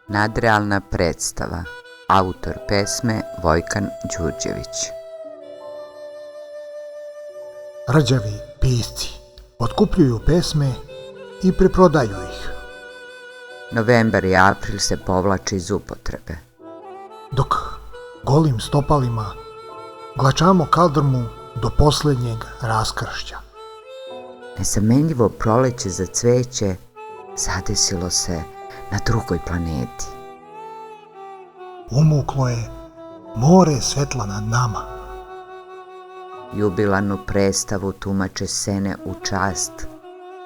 Nadrealna predstava. Autor pesme Vojkan Đurđević. Rđavi pisci otkupljuju pesme i preprodaju ih, Novembar i april se povlači iz upotrebe. dok golim stopalima glačamo kaldrmu do posljednjeg raskršća. Nezamenljivo proleće za cveće zadesilo se na drugoj planeti. Umuklo je more svetla nad nama. Jubilarnu predstavu tumače scene u čast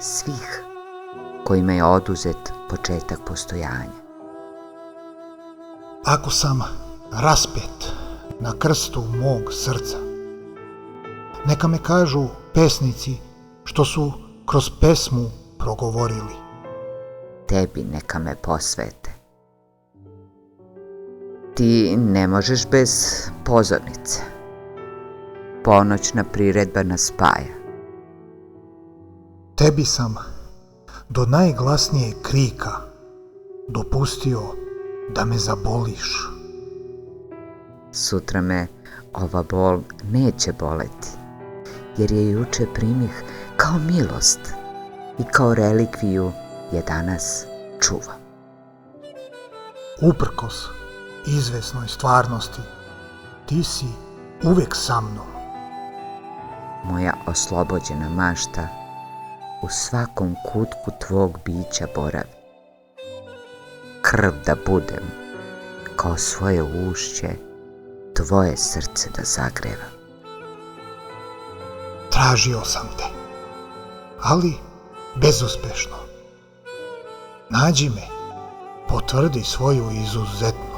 svih kojima je oduzet početak postojanja. Ako sam raspet na krstu mog srca, neka me kažu pesnici što su kroz pesmu progovorili. Tebi neka me posvete. Ti ne možeš bez pozornice. Ponoćna priredba nas spaja. Tebi sam do najglasnijeg krika dopustio da me zaboliš. Sutra me ova bol neće boleti, jer je juče primih kao milost i kao relikviju je danas čuvam. Uprkos izvesnoj stvarnosti, ti si uvek sa mnom. Moja oslobođena mašta u svakom kutku tvog bića boravi. Krv da budem, kao svoje ušće, tvoje srce da zagreva. Tražio sam te, ali bezuspešno. Nađi me, potvrdi svoju izuzetnost.